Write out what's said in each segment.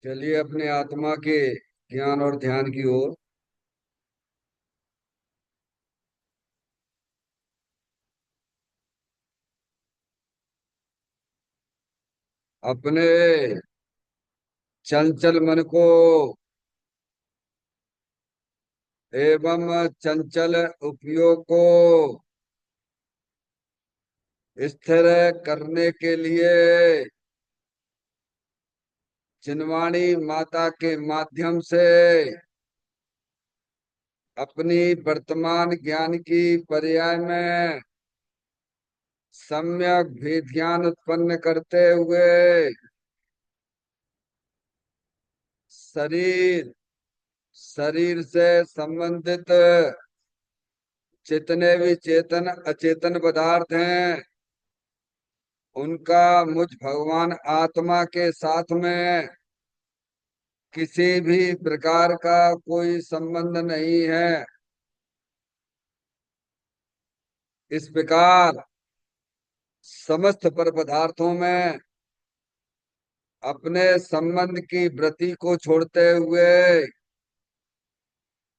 चलिए अपने आत्मा के ज्ञान और ध्यान की ओर। अपने चंचल मन को एवं चंचल उपयोग को स्थिर करने के लिए चिन्वाणी माता के माध्यम से अपनी वर्तमान ज्ञान की पर्याय में सम्यक विज्ञान उत्पन्न करते हुए शरीर शरीर से संबंधित जितने भी चेतन अचेतन पदार्थ हैं उनका मुझ भगवान आत्मा के साथ में किसी भी प्रकार का कोई संबंध नहीं है। इस प्रकार समस्त पर पदार्थों में अपने संबंध की वृत्ति को छोड़ते हुए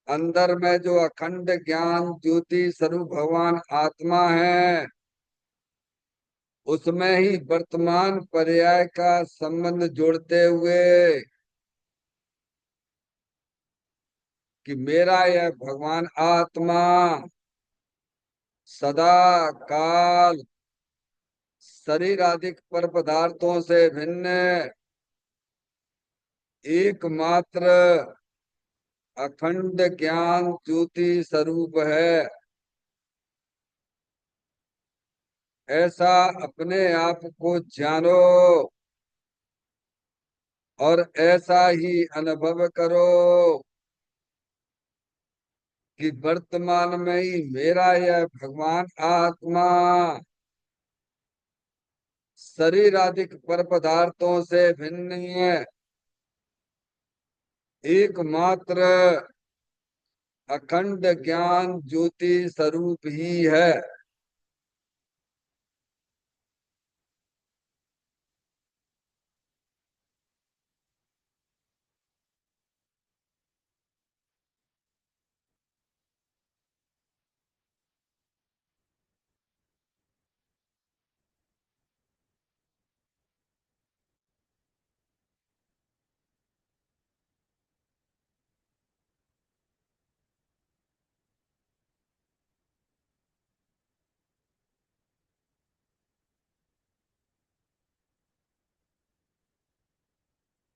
अंदर में जो अखंड ज्ञान ज्योति स्वरूप भगवान आत्मा है उसमें ही वर्तमान पर्याय का संबंध जोड़ते हुए कि मेरा यह भगवान आत्मा सदा काल शरीर आदि पर पदार्थों से भिन्न एकमात्र अखंड ज्ञान ज्योति स्वरूप है। ऐसा अपने आप को जानो और ऐसा ही अनुभव करो कि वर्तमान में ही मेरा यह भगवान आत्मा शरीर आदि पर पदार्थों से भिन्न है, एकमात्र अखंड ज्ञान ज्योति स्वरूप ही है।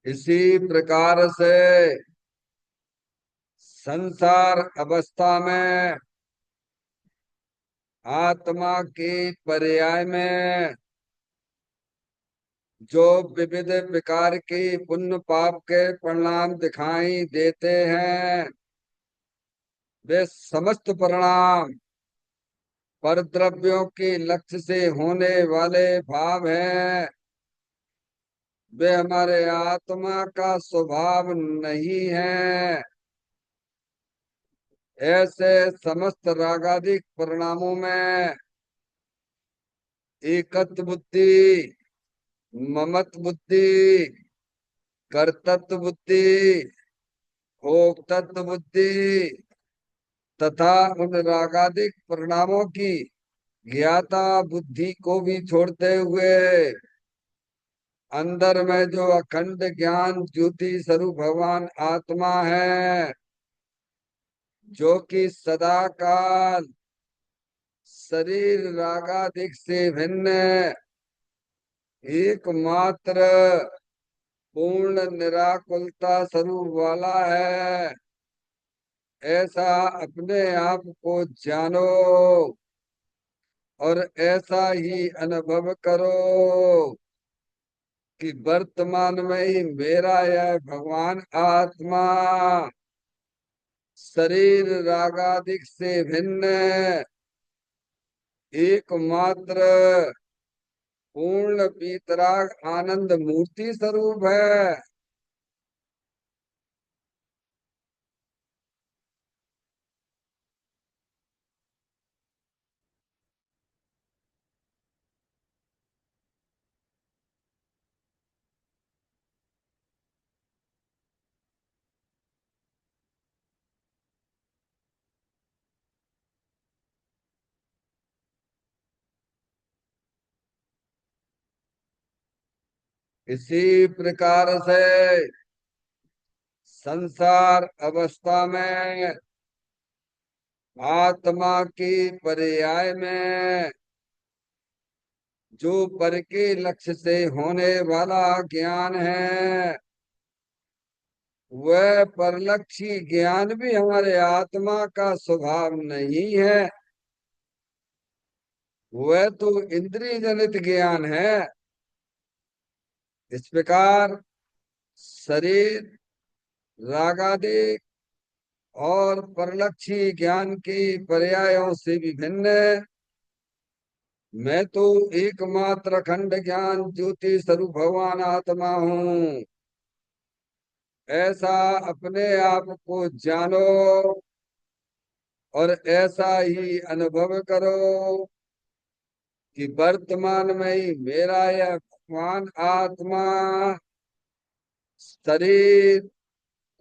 इसी प्रकार से संसार अवस्था में आत्मा के पर्याय में जो विविध प्रकार के पुण्य पाप के परिणाम दिखाई देते हैं वे समस्त परिणाम पर द्रव्यों के लक्ष्य से होने वाले भाव हैं। वे हमारे आत्मा का स्वभाव नहीं है। ऐसे समस्त रागादिक परिणामों में एकत्व बुद्धि, ममत बुद्धि, कर्तृत्व बुद्धि, भोक्तृत्व बुद्धि तथा उन रागादिक परिणामों की ज्ञाता बुद्धि को भी छोड़ते हुए अंदर में जो अखंड ज्ञान ज्योति स्वरूप भगवान आत्मा है जो कि सदा काल शरीर रागादिक से भिन्न एकमात्र पूर्ण निराकुलता स्वरूप वाला है। ऐसा अपने आप को जानो और ऐसा ही अनुभव करो कि वर्तमान में ही मेरा यह भगवान आत्मा शरीर रागादिक से भिन्न एकमात्र पूर्ण वीतराग आनंद मूर्ति स्वरूप है। इसी प्रकार से संसार अवस्था में आत्मा की पर्याय में जो पर के लक्ष्य से होने वाला ज्ञान है, वह परलक्षी ज्ञान भी हमारे आत्मा का स्वभाव नहीं है। वह तो इंद्रिय जनित ज्ञान है। इस प्रकार शरीर रागादि और परलक्षी ज्ञान की पर्यायों से भी भिन्न मैं तो एकमात्र अखंड ज्ञान ज्योति स्वरूप भगवान आत्मा हूँ। ऐसा अपने आप को जानो और ऐसा ही अनुभव करो कि वर्तमान में ही मेरा यह भगवान आत्मा शरीर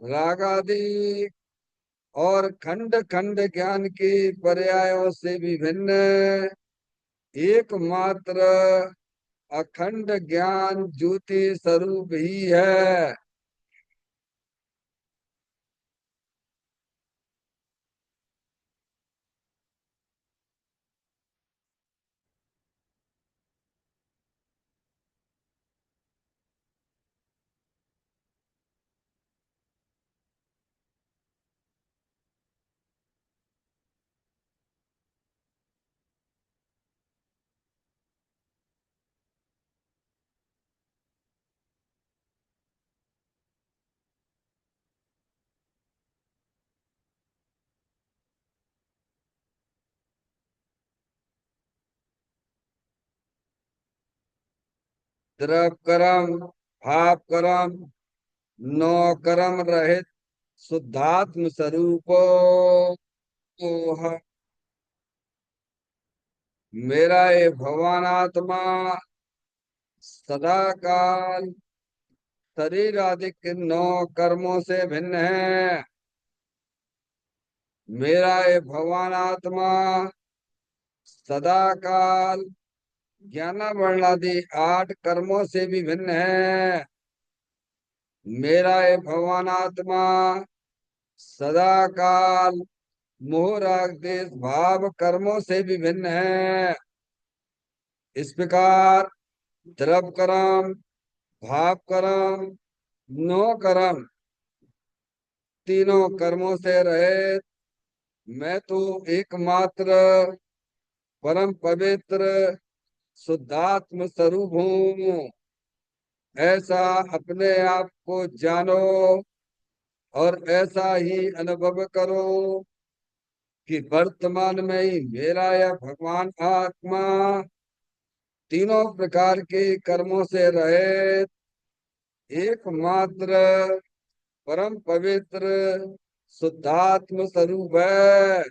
रागादि और खंड खंड ज्ञान की पर्यायों से भी भिन्न एकमात्र अखंड ज्ञान ज्योति स्वरूप ही है। द्रव कर्म भाव कर्म नौ कर्म रहित शुद्धात्म स्वरूपो मेरा ये भगवान आत्मा सदा काल शरीर आदि के नौ कर्मों से भिन्न है। मेरा ये भगवान आत्मा सदा काल ज्ञान वर्णादि आठ कर्मों से भी भिन्न है। मेरा ये भगवान आत्मा सदा काल मोह राग देश भाव कर्मों से भी भिन्न है। इस प्रकार द्रव कर्म भाव कर्म नो कर्म तीनों कर्मों से रहे मैं तो एकमात्र परम पवित्र शुद्धात्म स्वरूप हूँ। ऐसा अपने आप को जानो और ऐसा ही अनुभव करो कि वर्तमान में ही मेरा यह भगवान आत्मा तीनों प्रकार के कर्मों से रहित एकमात्र परम पवित्र शुद्धात्म स्वरूप है।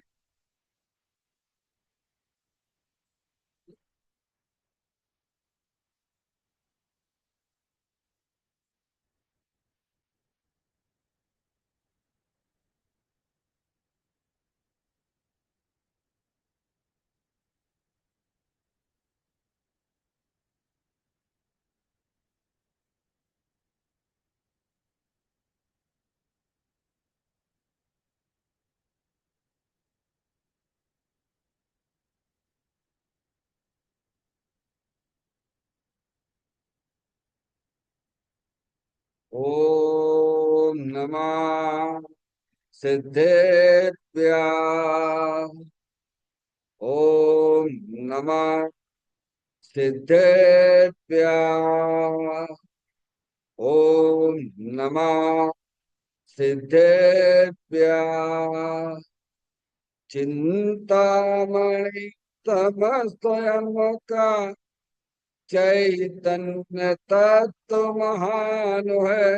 ओम नमः सिद्धेभ्य ओम नमः सिद्धेभ्य ओम नमः सिद्धेभ्य चिंतामणि तम स्वयं का चैतन्य तत्व महान है।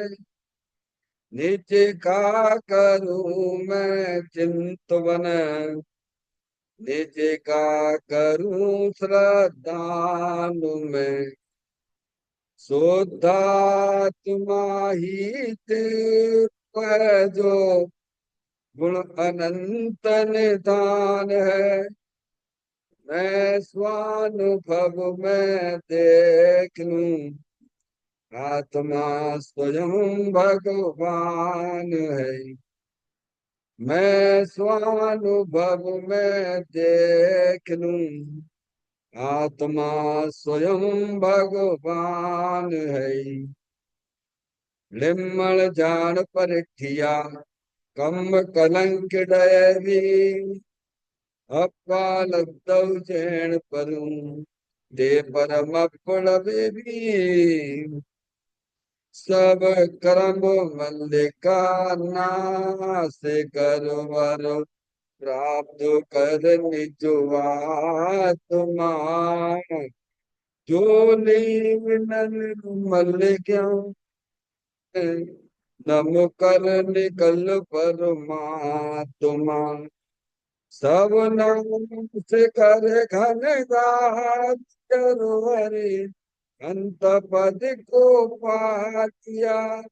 निज का करूं मैं चिंतवन निज का करूं श्रद्धानु में शुद्धात्मा ही पर जो गुण अनंत निधान है। मैं स्वानुभव में देख लूं आत्मा स्वयं भगवान है। मैं स्वानुभव में देख लूं, आत्मा स्वयं भगवान है। लिम्मण जान परिठिया, कम कलंक डयरी, अपाल जैन परूं, दे परम फल बेबी। सब कर्म मल्लिका, नाश करवर प्राप्त कर निजवा तुमान। जो लीन मल्लिका, नम कर निकल परमात्मा। सब नाम से करे घन दास, हरि अंत पद को पातिया।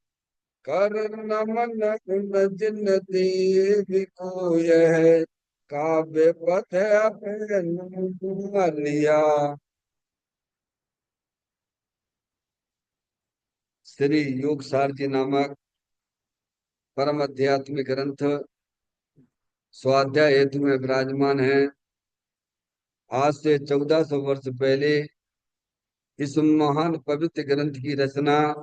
कर नमन उन जिन देव को, यह काव्य पथ अपना लिया। श्री योग सारथी नामक परम आध्यात्मिक ग्रंथ स्वाध्याय हेतु में विराजमान है। आज से 1400 वर्ष पहले इस महान पवित्र ग्रंथ की रचना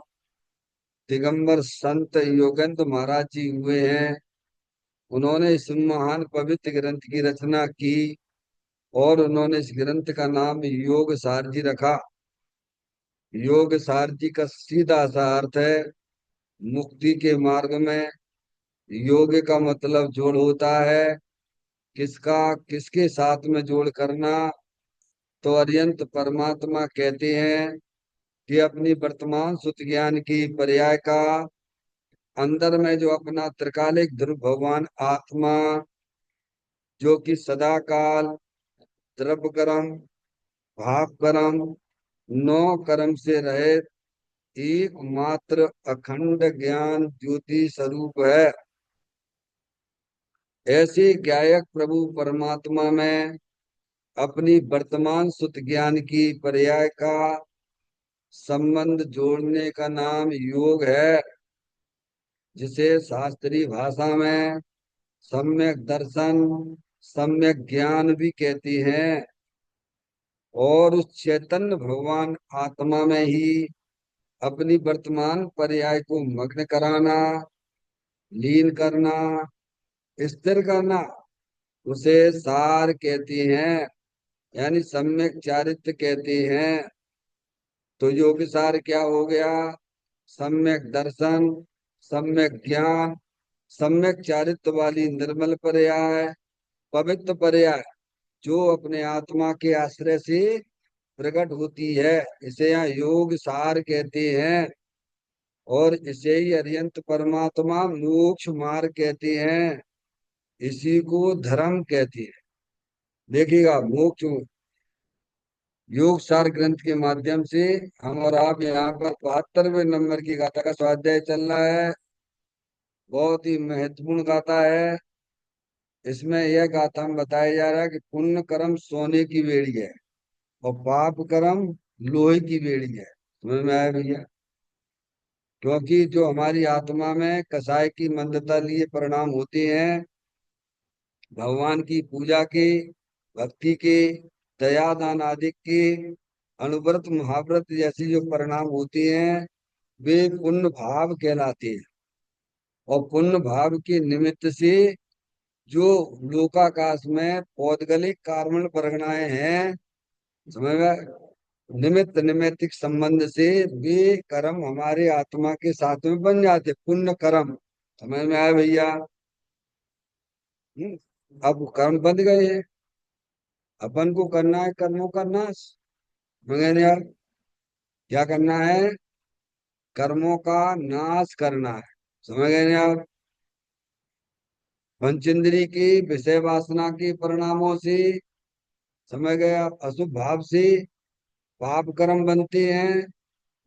दिगंबर संत योगेंद्र महाराज जी हुए हैं। उन्होंने इस महान पवित्र ग्रंथ की रचना की और उन्होंने इस ग्रंथ का नाम योग सारजी रखा। योग सारजी का सीधा सा अर्थ है मुक्ति के मार्ग में। योग का मतलब जोड़ होता है। किसका किसके साथ में जोड़ करना? तो अरियंत परमात्मा कहते हैं कि अपनी वर्तमान सुत ज्ञान की पर्याय का अंदर में जो अपना त्रिकालिक ध्रुव भगवान आत्मा, जो कि सदा काल द्रव्य कर्म, भाव कर्म, नौ कर्म से रहित एकमात्र अखंड ज्ञान ज्योति स्वरूप है। ऐसे ज्ञायक प्रभु परमात्मा में अपनी वर्तमान सुत ज्ञान की पर्याय का संबंध जोड़ने का नाम योग है, जिसे शास्त्रीय भाषा में सम्यक दर्शन, सम्यक ज्ञान भी कहती हैं। और उस चैतन्य भगवान आत्मा में ही अपनी वर्तमान पर्याय को मग्न कराना, लीन करना, स्थिर करना, उसे सार कहती हैं, यानी सम्यक चारित्र कहती हैं। तो योग सार क्या हो गया? सम्यक दर्शन, सम्यक ज्ञान, सम्यक चारित्र वाली निर्मल पर्याय, पवित्र पर्याय, जो अपने आत्मा के आश्रय से प्रकट होती है, इसे यहाँ योग सार कहते हैं। और इसे ही अरियंत परमात्मा मोक्ष मार्ग कहते हैं। इसी को धर्म कहते हैं। देखिएगा, मोक्ष योग सार ग्रंथ के माध्यम से हम और आप यहाँ पर 72वें नंबर की गाथा का स्वाध्याय चल रहा है। बहुत ही महत्वपूर्ण गाथा है। इसमें यह गाथा में बताया जा रहा है कि पुण्य कर्म सोने की बेड़ी है और पाप कर्म लोहे की बेड़ी है। समझ में आया भैया? क्योंकि जो हमारी आत्मा में कसाय की मंदता लिए परिणाम होते हैं, भगवान की पूजा के, भक्ति के, दया दान आदि के, अनुव्रत महाव्रत जैसी जो परिणाम होते हैं, वे पुण्य भाव कहलाते हैं। और पुण्य भाव के निमित्त से जो लोकाकाश में पौद्गलिक कार्बन परगनाएं हैं, समझ में, निमित्त निमित्तिक संबंध से वे कर्म हमारे आत्मा के साथ में बन जाते, पुण्य कर्म। समझ में आया भैया? अब कर्म बन गए हैं, अपन को करना है कर्मों का नाश। मगर यार, क्या करना है? कर्मों का नाश करना है। समझ गए ना आप? पंचेंद्रिय की विषय वासना के परिणामों से, समझ गए आप, अशुभ भाव से पाप कर्म बनते हैं।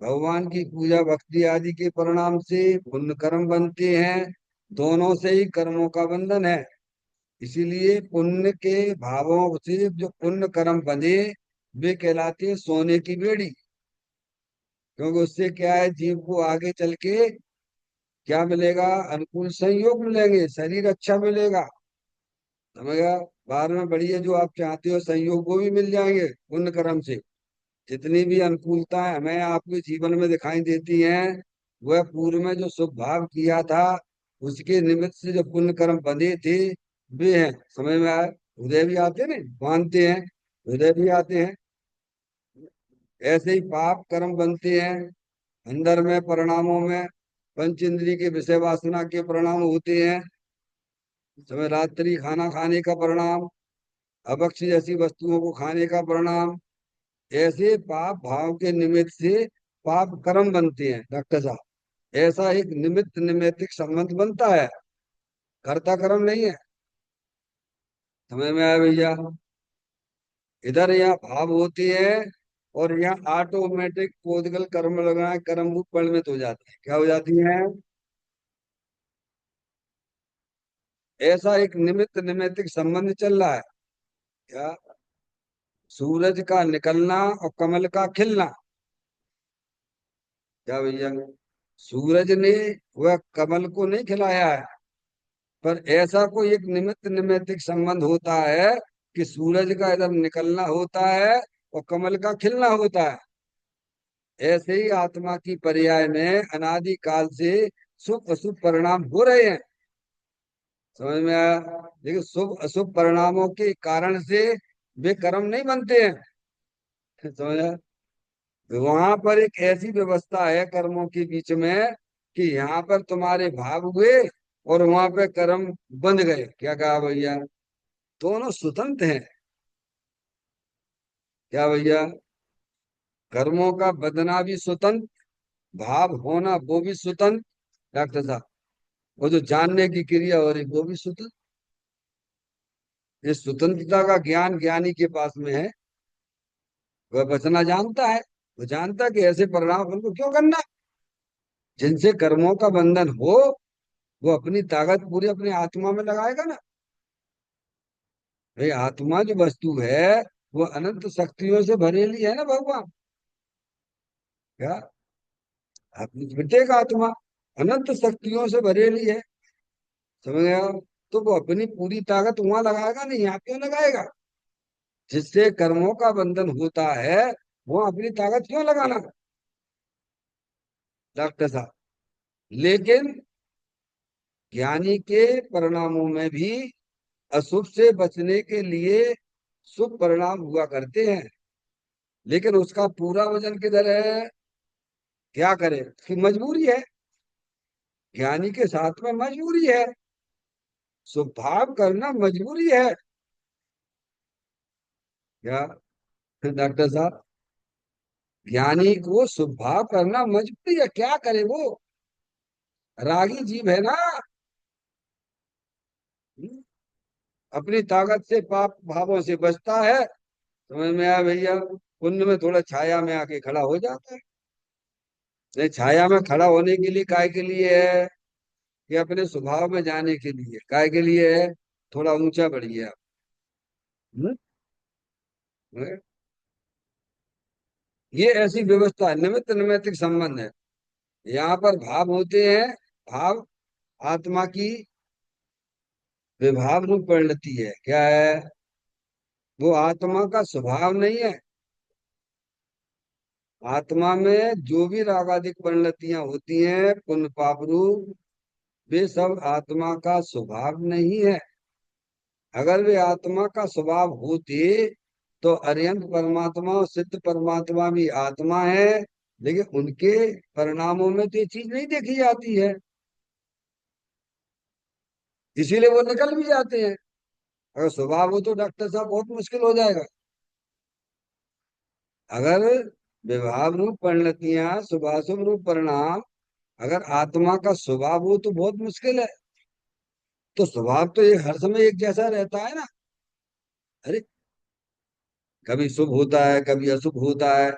भगवान की पूजा भक्ति आदि के परिणाम से पुण्य कर्म बनते हैं। दोनों से ही कर्मों का बंधन है। इसीलिए पुण्य के भावों से जो पुण्य कर्म बने, वे कहलाते हैं सोने की बेड़ी। क्योंकि उससे क्या है, जीव को आगे चल के क्या मिलेगा, अनुकूल संयोग मिलेंगे, शरीर अच्छा मिलेगा। समझ गया। बाद में बढ़िया जो आप चाहते हो संयोग वो भी मिल जाएंगे पुण्य कर्म से। जितनी भी अनुकूलताएं हमें आपके जीवन में दिखाई देती हैं, वह पूर्व में जो शुभ भाव किया था उसके निमित्त से जो पुण्य कर्म बंधे थे वे हैं। समझ में आया। हृदय भी आते हैं ना, मानते हैं, हृदय भी आते हैं। ऐसे ही पाप कर्म बनते हैं अंदर में, परिणामों में पंच इंद्रिय के विषय वासना के परिणाम होते हैं। समय रात्रि खाना खाने का परिणाम, अभक्ष जैसी वस्तुओं को खाने का परिणाम, ऐसे पाप भाव के निमित्त से पाप कर्म बनते हैं डॉक्टर साहब। ऐसा एक निमित्त निमित्तिक संबंध बनता है, कर्ता कर्म नहीं है। समझ में आया भैया। इधर यहाँ भाव होती है और यहाँ ऑटोमेटिक कोदगल कर्म लगना, कर्म रूप परिणमित हो जाती है। क्या हो जाती है? ऐसा एक निमित्त निमित्तिक संबंध चल रहा है। क्या? सूरज का निकलना और कमल का खिलना। क्या भैया? सूरज ने वह कमल को नहीं खिलाया है, पर ऐसा कोई एक निमित्त निमित्तिक संबंध होता है कि सूरज का इधर निकलना होता है और कमल का खिलना होता है। ऐसे ही आत्मा की पर्याय में अनादि काल से शुभ अशुभ परिणाम हो रहे हैं। समझ में आया। लेकिन शुभ अशुभ परिणामों के कारण से वे कर्म नहीं बनते हैं। समझ। वहां पर एक ऐसी व्यवस्था है कर्मों के बीच में कि यहाँ पर तुम्हारे भाव हुए और वहां पे कर्म बंध गए। क्या कहा भैया? दोनों स्वतंत्र हैं। क्या भैया? कर्मों का बदना भी स्वतंत्र, भाव होना वो भी स्वतंत्र डॉक्टर साहब। वो जो जानने की क्रिया हो रही वो भी स्वतंत्र। ये स्वतंत्रता का ज्ञान ज्ञानी के पास में है। वह बचना जानता है। वो जानता है कि ऐसे परिणाम अपन को क्यों करना। जिनसे कर्मों का बंधन हो वो अपनी ताकत पूरी अपनी आत्मा में लगाएगा ना। भाई आत्मा जो वस्तु है वो अनंत शक्तियों से भरेली है ना भगवान। क्या? अपनी प्रत्येक आत्मा अनंत शक्तियों से भरेली है। समझ गया। तो वो अपनी पूरी ताकत वहां लगाएगा नहीं, यहाँ क्यों लगाएगा? जिससे कर्मों का बंधन होता है वो अपनी ताकत क्यों लगाना डॉक्टर साहब। लेकिन ज्ञानी के परिणामों में भी अशुभ से बचने के लिए शुभ परिणाम हुआ करते हैं। लेकिन उसका पूरा वजन किधर है? क्या करे, उसकी मजबूरी है। ज्ञानी के साथ में मजबूरी है, स्वभाव करना मजबूरी है। क्या डॉक्टर साहब? ज्ञानी को स्वभाव करना मजबूरी है, क्या करे वो, रागी जीव है ना। हम्म, अपनी ताकत से पाप भावों से बचता है। समझ में आया भैया। पुण्य में थोड़ा छाया में आके खड़ा हो जाता है। नहीं, छाया में खड़ा होने के लिए काय के लिए है? कि अपने स्वभाव में जाने के लिए। काय के लिए है? थोड़ा ऊंचा बढ़िए आप। हम्म? ये ऐसी व्यवस्था है, निमित्त निमित्तिक संबंध है। यहाँ पर भाव होते हैं। भाव आत्मा की विभाव रूप परिणति है। क्या है? वो आत्मा का स्वभाव नहीं है। आत्मा में जो भी रागादिक परिणतियां होती हैं पुण्य पाप रूप, वे सब आत्मा का स्वभाव नहीं है। अगर वे आत्मा का स्वभाव होते तो अरिहंत परमात्मा और सिद्ध परमात्मा भी आत्मा है, लेकिन उनके परिणामों में तो ये चीज नहीं देखी जाती है, इसीलिए वो निकल भी जाते हैं। अगर स्वभाव हो तो डॉक्टर साहब बहुत मुश्किल हो जाएगा। अगर व्यवहार रूप परिणतियां, शुभाशुभ रूप परिणाम अगर आत्मा का स्वभाव हो तो बहुत मुश्किल है। तो स्वभाव तो ये हर समय एक जैसा रहता है ना। अरे कभी शुभ होता है कभी अशुभ होता है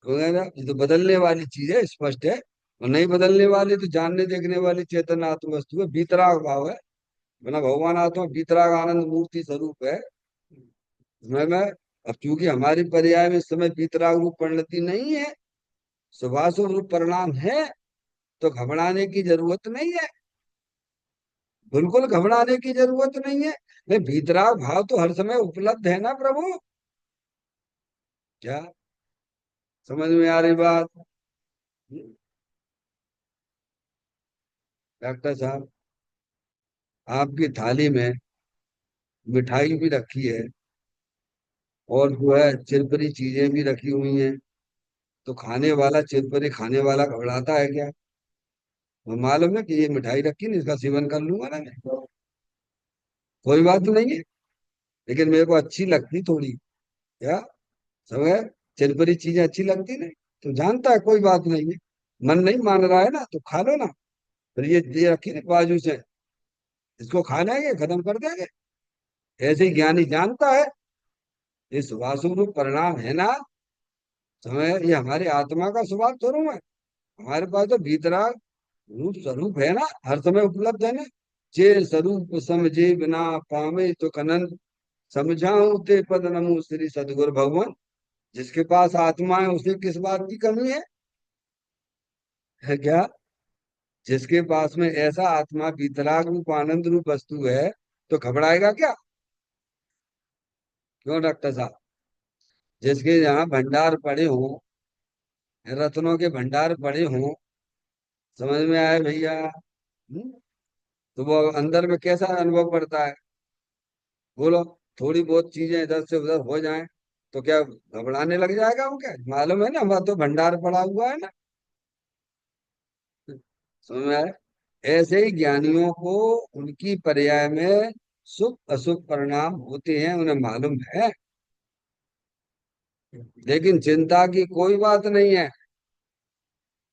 वगैरह, ये तो बदलने वाली चीज है, स्पष्ट है। और नहीं बदलने वाली तो जानने देखने वाली चेतन आत्म वस्तु है, बीतराग भाव है। बिना भगवान आत्मा बीतराग आनंद मूर्ति स्वरूप है। मैं अब चूंकि हमारी पर्याय में इस समय बीतराग रूप परिणति नहीं है, शुभाशुभ रूप परिणाम है, तो घबराने की जरूरत नहीं है। बिल्कुल घबराने की जरूरत नहीं है। नहीं, भीतराग भाव तो हर समय उपलब्ध है ना प्रभु। क्या समझ में आ रही बात? डॉक्टर साहब, आपकी थाली में मिठाई भी रखी है, और जो है चिरपरी चीजें भी रखी हुई हैं। तो खाने वाला, चिरपरी खाने वाला घबराता है क्या? वो मालूम है कि ये मिठाई रखी नहीं, इसका सेवन कर लूंगा ना मैं, कोई बात नहीं है। लेकिन मेरे को अच्छी लगती थोड़ी, क्या समझ, चिरपरी चीजें अच्छी लगती नहीं, तो जानता है कोई बात नहीं है। मन नहीं मान रहा है ना, तो खा लो ना। फिर ये रखी नहीं बाजू से, इसको खाना है, ये खत्म कर देंगे। ऐसे ही ज्ञानी जानता है, ये शुभाशुभ रूप परिणाम है ना, समय ये हमारी आत्मा का स्वभाव थोड़ा है। हमारे पास तो भीतराग रूप स्वरूप है ना, हर समय उपलब्ध है ना। जे स्वरूप समझे बिना पावे तो कनन, समझाऊं ते पद नमो श्री सदगुरु भगवान। जिसके पास आत्मा है उसे किस बात की कमी है क्या? जिसके पास में ऐसा आत्मा भीतराग रूप आनंद रूप वस्तु है, तो घबराएगा क्या? क्यों डॉक्टर साहब? जिसके यहाँ भंडार पड़े हों, रत्नों के भंडार पड़े हों, समझ में आए भैया? तो वो अंदर में कैसा अनुभव करता है? बोलो। थोड़ी बहुत चीजें इधर से उधर हो जाएं, तो क्या घबराने लग जाएगा? वो क्या मालूम है ना, हमारा तो भंडार पड़ा हुआ है ना। समझ में आए? ऐसे ही ज्ञानियों को उनकी पर्याय में शुभ अशुभ परिणाम होते हैं, उन्हें मालूम है। लेकिन चिंता की कोई बात नहीं है।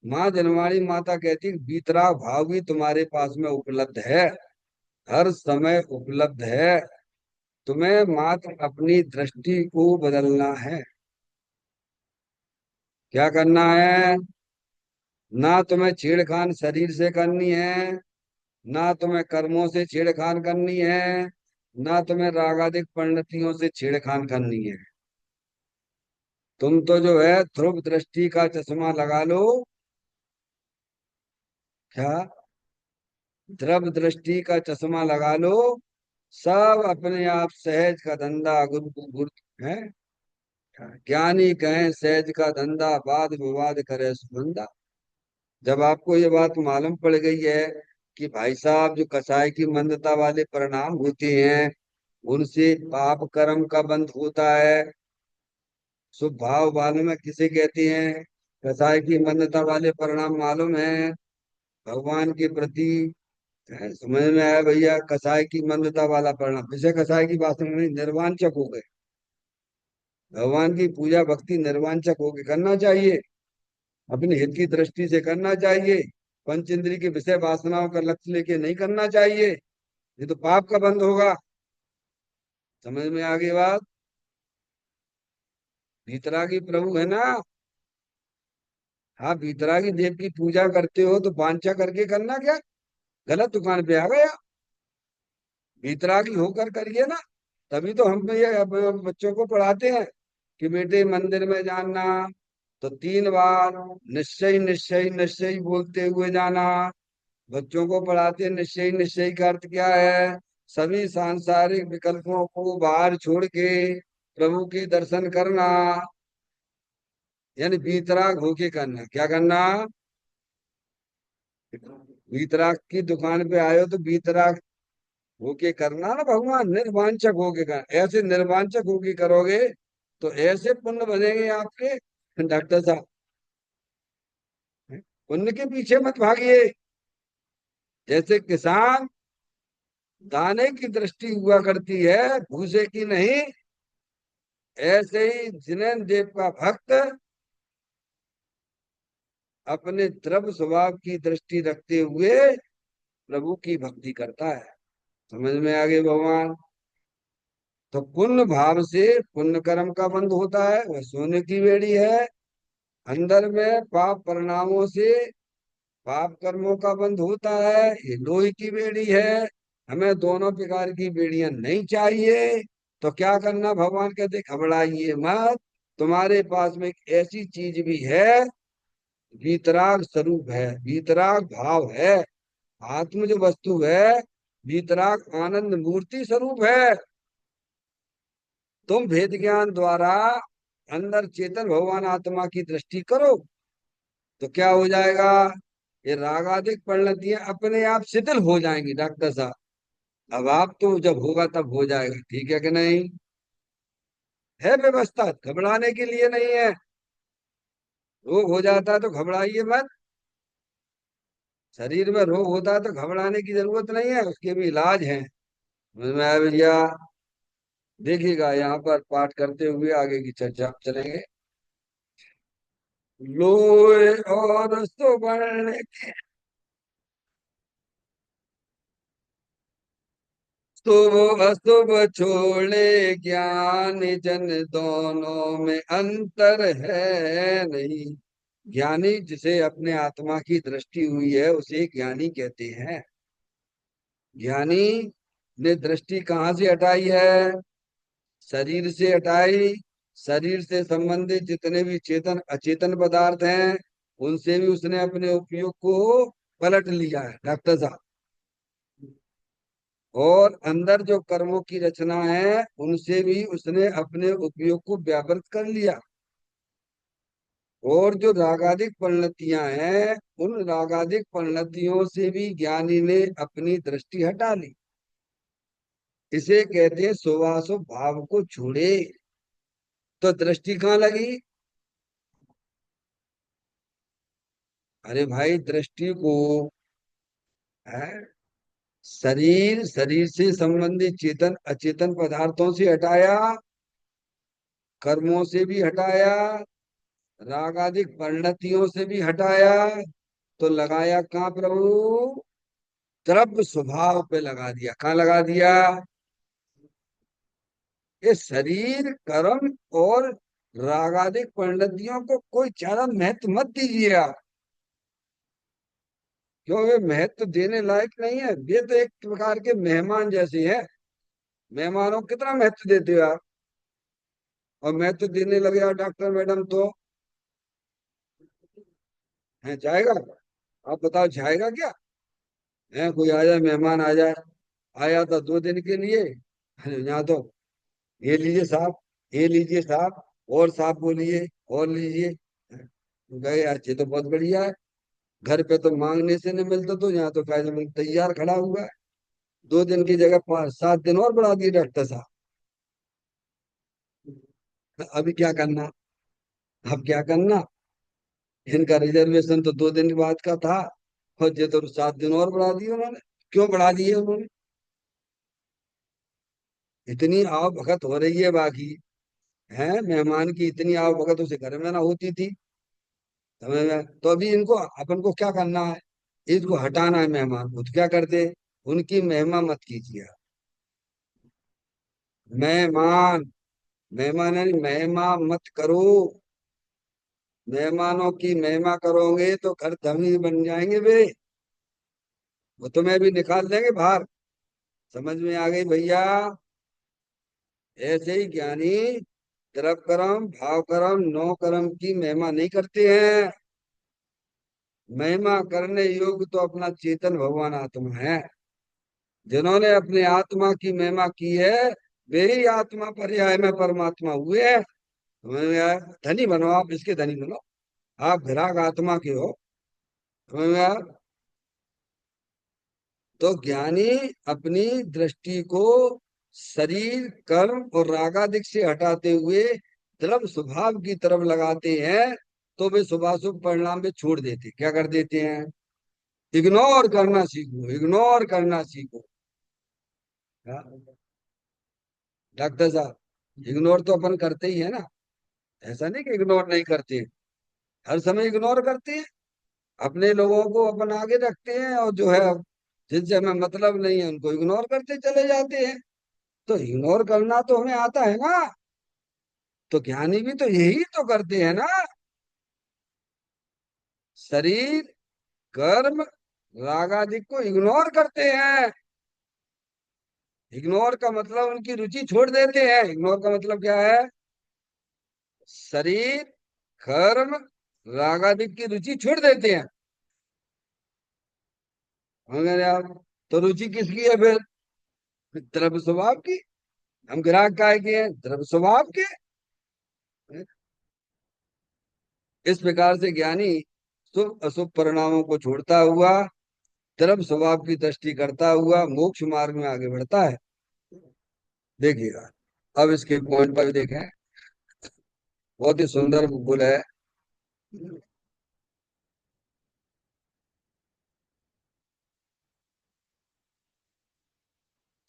माँ जनवाणी माता कहती है, बीतराग भाव भी तुम्हारे पास में उपलब्ध है, हर समय उपलब्ध है। तुम्हें मात्र अपनी दृष्टि को बदलना है। क्या करना है? ना तुम्हें छेड़खान शरीर से करनी है, ना तुम्हें कर्मों से छेड़खान करनी है, ना तुम्हें रागादिक परिणतियों से छेड़खान करनी है। तुम तो जो है ध्रुव दृष्टि का चश्मा लगा लो। क्या? ध्रुव दृष्टि का चश्मा लगा लो। सब अपने आप सहज का धंधा गुरु गुरु है। ज्ञानी कहें सहज का धंधा, वाद विवाद करे सुगंधा। जब आपको ये बात मालूम पड़ गई है कि भाई साहब जो कसाई की मंदता वाले परिणाम होते हैं, उनसे पाप कर्म का बंध होता है। शुभ भाव मालूम है किसे कहते हैं? कसाई की मंदता वाले परिणाम मालूम है भगवान के प्रति। समझ में आया भैया? कसाई की मंदता वाला परिणाम, जैसे कसाई की बात नहीं, निर्वांचक हो गए। भगवान की पूजा भक्ति निर्वांचक होके करना चाहिए, अपने हित की दृष्टि से करना चाहिए। पंच इंद्रिय के विषय वासनाओं का लक्ष्य लेके नहीं करना चाहिए, ये तो पाप का बंध होगा। समझ में आ गई बात? भीतरागी प्रभु है ना। हाँ, भीतरागी देव की पूजा करते हो तो वांछा करके करना क्या? गलत दुकान पे आ गया। भीतरागी होकर करिए ना। तभी तो हम ये बच्चों को पढ़ाते हैं कि बेटे मंदिर में जाना तो 3 बार निश्चय निश्चय निश्चय बोलते हुए जाना। बच्चों को पढ़ाते हैं निश्चय निश्चय का अर्थ क्या है? सभी सांसारिक विकल्पों को बाहर छोड़ के प्रभु के दर्शन करना, यानी वीतराग होके करना। क्या करना? वीतराग की दुकान पे आए हो तो वीतराग होके करना ना, भगवान निर्वांचक होके करना। ऐसे निर्वांचक होके करोगे तो ऐसे पुण्य बनेंगे आपके डॉक्टर साहब। पुण्य के पीछे मत भागिए। जैसे किसान दाने की दृष्टि हुआ करती है, भूसे की नहीं, ऐसे ही जिनेन्द्र देव का भक्त अपने द्रव्य स्वभाव की दृष्टि रखते हुए प्रभु की भक्ति करता है। समझ में आ गए भगवान? तो पुण्य भाव से पुण्य कर्म का बंध होता है, वह सोने की बेड़ी है। अंदर में पाप परिणामों से पाप कर्मों का बंध होता है, ये लोहे की बेड़ी है। हमें दोनों प्रकार की बेड़ियां नहीं चाहिए। तो क्या करना? भगवान कहते घबराइए मत, तुम्हारे पास में एक ऐसी चीज भी है वीतराग स्वरूप है, वीतराग भाव है। आत्म जो वस्तु है, वीतराग आनंद मूर्ति स्वरूप है। तुम भेद ज्ञान द्वारा अंदर चेतन भगवान आत्मा की दृष्टि करो तो क्या हो जाएगा? ये रागादिक परिणतियां अपने आप शिथिल हो जाएंगी डॉक्टर साहब। अब आप तो जब होगा तब हो जाएगा, ठीक है कि नहीं? है व्यवस्था, घबराने के लिए नहीं है। रोग हो जाता है तो घबराइए मत। शरीर में रोग होता है तो घबराने की जरूरत नहीं है, उसके भी इलाज है। समझ में आया भैया? देखिएगा यहाँ पर पाठ करते हुए आगे की चर्चा चलेंगे। लोहे और सुवर्ण, शुभ अशुभ छोड़े ज्ञान जन, दोनों में अंतर है नहीं। ज्ञानी जिसे अपने आत्मा की दृष्टि हुई है उसे ज्ञानी कहते हैं। ज्ञानी ने दृष्टि कहाँ से हटाई है? शरीर से हटाई। शरीर से संबंधित जितने भी चेतन अचेतन पदार्थ हैं उनसे भी उसने अपने उपयोग को पलट लिया है डॉक्टर साहब। और अंदर जो कर्मों की रचना है उनसे भी उसने अपने उपयोग को व्यावृत कर लिया। और जो रागादिक परिणतियां हैं उन रागादिक परिणतियों से भी ज्ञानी ने अपनी दृष्टि हटा ली। इसे कहते हैं शुभाशुभ भाव को छोड़े। तो दृष्टि कहाँ लगी? अरे भाई दृष्टि को है, शरीर शरीर से संबंधित चेतन अचेतन पदार्थों से हटाया, कर्मों से भी हटाया, रागादिक परिणतियों से भी हटाया। तो लगाया कहाँ प्रभु? द्रव्य स्वभाव पे लगा दिया। कहाँ लगा दिया? ये शरीर कर्म और रागादिक परिणतियों को कोई ज्यादा महत्व मत दीजिए आप। क्यों? वे महत्व देने लायक नहीं है, ये तो एक प्रकार के मेहमान जैसे हैं। मेहमानों को कितना महत्व देते हो आप? और महत्व देने लगे आप डॉक्टर मैडम तो है जाएगा? आप बताओ जाएगा क्या? है कोई आ जाए, मेहमान आ जाए, आया था 2 दिन के लिए, अरे यहाँ तो ये लीजिए साहब, ये लीजिए साहब, और साहब बोलिए, और लीजिए। गए अच्छे तो बहुत बढ़िया है। घर पे तो मांगने से नहीं मिलता, तो यहाँ तो फायदा तैयार खड़ा हुआ है। 2 दिन की जगह 5 7 दिन और बढ़ा दिए डॉक्टर साहब। अभी क्या करना? अब क्या करना? इनका रिजर्वेशन तो 2 दिन बाद का था, और ये तो 7 दिन और बढ़ा दिए उन्होंने। क्यों बढ़ा दिए उन्होंने? इतनी आवभगत हो रही है बाकी, है मेहमान की इतनी आवभगत उसे घर में ना होती थी। समझ में? तो अभी इनको अपन को क्या करना है? इसको हटाना है मेहमान को। तो क्या करते? उनकी महिमा मत कीजिए। मेहमान, मेहमान यानी महिमा मत करो। मेहमानों की महिमा करोगे तो घर धनी बन जाएंगे वे। वो तुम्हें भी निकाल देंगे बाहर। समझ में आ गई भैया? ऐसे ही ज्ञानी द्रव कर्म भाव कर्म नौ कर्म की महिमा नहीं करते हैं। महिमा करने योग्य तो अपना चेतन भगवान आत्मा है। जिन्होंने अपने आत्मा की महिमा की है वे ही आत्मा पर्याय में परमात्मा हुए हैं। समझ में आया? धनी बनो, आप इसके धनी बनो। आप विराग आत्मा के हो। समझ में आया? तो ज्ञानी अपनी दृष्टि को शरीर कर्म और रागादिक से हटाते हुए द्रव्य स्वभाव की तरफ लगाते हैं। तो वे शुभाशुभ परिणाम में छोड़ देते, क्या कर देते हैं? इग्नोर करना सीखो, इग्नोर करना सीखो। हाँ, डॉक्टर साहब इग्नोर तो अपन करते ही है ना। ऐसा नहीं कि इग्नोर नहीं करते हैं। हर समय इग्नोर करते हैं। अपने लोगों को अपन आगे रखते हैं, और जो है जिनसे हमें मतलब नहीं है उनको इग्नोर करते चले जाते हैं। तो इग्नोर करना तो हमें आता है ना। तो ज्ञानी भी तो यही तो करते हैं ना। शरीर कर्म रागादि को इग्नोर करते हैं। इग्नोर का मतलब उनकी रुचि छोड़ देते हैं। इग्नोर का मतलब क्या है? शरीर कर्म रागादिक की रुचि छोड़ देते हैं। अगर आप, तो रुचि किसकी है फिर? द्रव्य स्वभाव की। हम ग्राहक काय के हैं? द्रव्य स्वभाव के। इस प्रकार से ज्ञानी शुभ अशुभ परिणामों को छोड़ता हुआ द्रव्य स्वभाव की दृष्टि करता हुआ मोक्ष मार्ग में आगे बढ़ता है। देखिएगा, अब इसके पॉइंट पर देखें। बहुत ही सुंदर बुल है।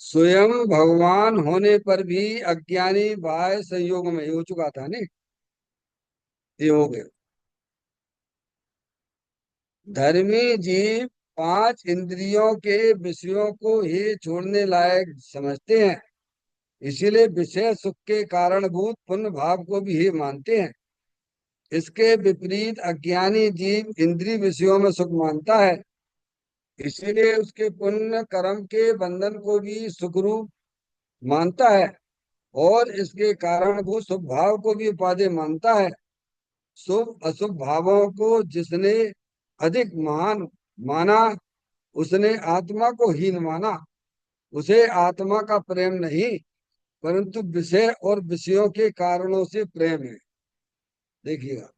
स्वयं भगवान होने पर भी अज्ञानी बाह्य संयोग में, ये हो चुका था नहीं, ये हो गया। धर्मी जीव पांच इंद्रियों के विषयों को ही छोड़ने लायक समझते हैं, इसीलिए विषय सुख के कारणभूत पुण्य भाव को भी ही मानते हैं। इसके विपरीत अज्ञानी जीव इंद्रिय विषयों में सुख मानता है, इसीलिए उसके पुण्य कर्म के बंधन को भी सुखरूप मानता है, और इसके कारणभूत शुभ भाव को भी उपादेय मानता है। शुभ अशुभ भावों को जिसने अधिक महान माना, उसने आत्मा को हीन माना। उसे आत्मा का प्रेम नहीं, परंतु विषय और विषयों के कारणों से प्रेम है। देखिएगा,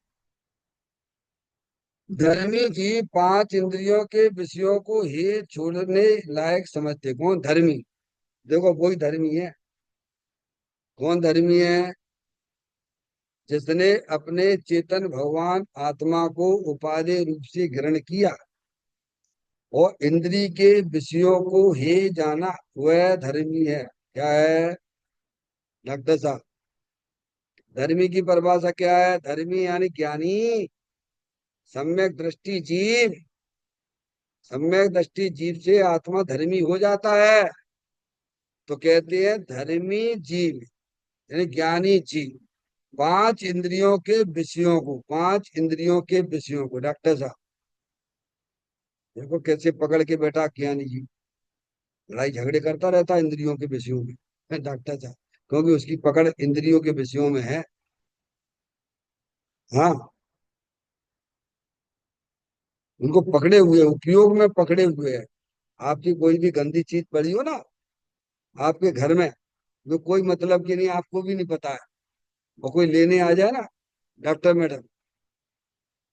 धर्मी जीव पांच इंद्रियों के विषयों को ही छोड़ने लायक समझते। कौन धर्मी? देखो, वही धर्मी है। कौन धर्मी है? जिसने अपने चेतन भगवान आत्मा को उपादेय रूप से ग्रहण किया और इंद्रिय के विषयों को ही जाना, वह धर्मी है। क्या है डॉक्टर साहब? धर्मी की परिभाषा क्या है? धर्मी यानी ज्ञानी, सम्यक दृष्टि जीव। सम्यक दृष्टि जीव से आत्मा धर्मी हो जाता है, तो कहते हैं धर्मी जीव यानी ज्ञानी जीव। पांच इंद्रियों के विषयों को, पांच इंद्रियों के विषयों को, डॉक्टर साहब देखो कैसे पकड़ के बैठा ज्ञानी जी। लड़ाई झगड़े करता रहता है इंद्रियों के विषयों में, डॉक्टर साहब, क्योंकि उसकी पकड़ इंद्रियों के विषयों में है। हाँ, उनको पकड़े हुए, उपयोग में पकड़े हुए है। आपकी कोई भी गंदी चीज पड़ी हो ना आपके घर में, जो कोई मतलब की नहीं, आपको भी नहीं पता है, और कोई लेने आ जाए ना, डॉक्टर मैडम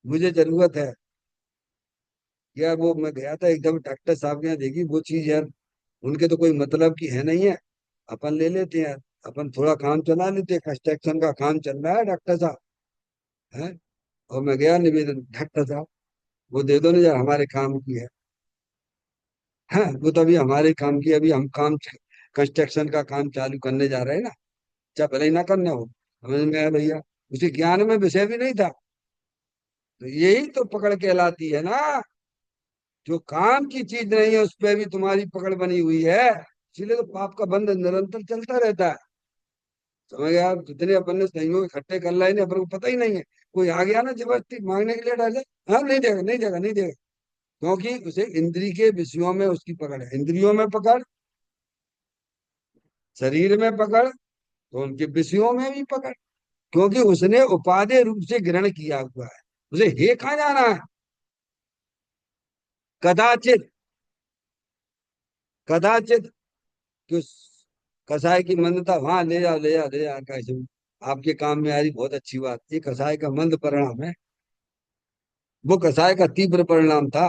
मुझे जरूरत है, यार वो मैं गया था एकदम डॉक्टर साहब के यहाँ, देखी वो चीज यार, उनके तो कोई मतलब की है नहीं है, अपन ले लेते हैं, अपन थोड़ा काम चला लेते हैं, कंस्ट्रक्शन का काम चल रहा है डॉक्टर साहब है। और मैं गया निवेदन, डॉक्टर साहब वो दे दो ना यार, हमारे काम की है। हाँ, वो तो अभी हमारे काम की है, अभी हम काम कंस्ट्रक्शन का काम चालू करने जा रहे हैं ना, चाहे भले ही ना करना हो। समझ में आया भैया? उसे ज्ञान में विषय भी नहीं था। तो यही तो पकड़ कहलाती है ना, जो काम की चीज नहीं है उस पर भी तुम्हारी पकड़ बनी हुई है, इसीलिए तो पाप का बंध निरंतर चलता रहता है। समझ गए आप? जितने अपन ने संयोग इकट्ठे कर लाए ना, अपन को पता ही नहीं है। कोई आ गया ना जबरदस्ती मांगने के लिए डाले, हाँ नहीं देगा, नहीं देगा, नहीं देगा, क्योंकि उसे इंद्री के विषयों में उसकी पकड़ है। इंद्रियों में पकड़, शरीर में पकड़, तो उनके विषयों में भी पकड़, क्योंकि उसने उपादेय रूप से ग्रहण किया हुआ है। उसे हे कहाँ जाना है? कदाचित, कदाचित कि कसाई की मंदता, वहां ले जाओ, ले जाओ, ले जाओ, कैसे आपके काम में आ रही, बहुत अच्छी बात। ये कसाई का मंद परिणाम है, वो कसाई का तीव्र परिणाम था।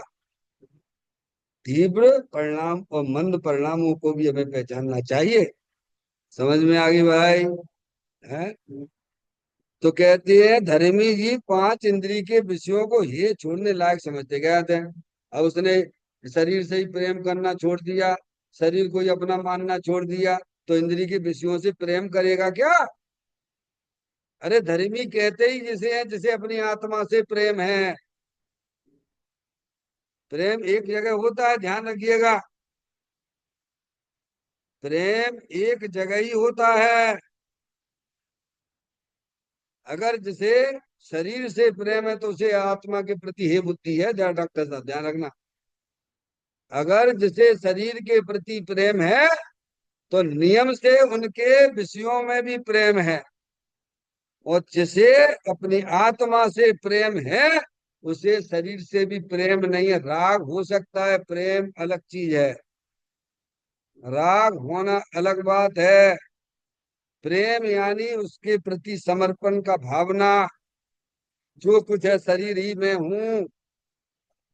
तीव्र परिणाम और मंद परिणामों को भी हमें पहचानना चाहिए। समझ में आ गई भाई? है? तो कहते हैं धर्मी जी पांच इंद्रिय के विषयों को ये छोड़ने लायक समझते गए थे। अब उसने शरीर से ही प्रेम करना छोड़ दिया, शरीर को ही अपना मानना छोड़ दिया, तो इंद्रिय के विषयों से प्रेम करेगा क्या? अरे धर्मी कहते ही जिसे है जिसे अपनी आत्मा से प्रेम है। प्रेम एक जगह होता है, ध्यान रखिएगा। प्रेम एक जगह ही होता है। अगर जिसे शरीर से प्रेम है तो उसे आत्मा के प्रति हे बुद्धि है, ध्यान डॉक्टर साहब ध्यान रखना। अगर जिसे शरीर के प्रति प्रेम है तो नियम से उनके विषयों में भी प्रेम है। और जिसे अपनी आत्मा से प्रेम है उसे शरीर से भी प्रेम नहीं है। राग हो सकता है, प्रेम अलग चीज है। राग होना अलग बात है। प्रेम यानी उसके प्रति समर्पण का भावना। जो कुछ है शरीर ही में हूँ,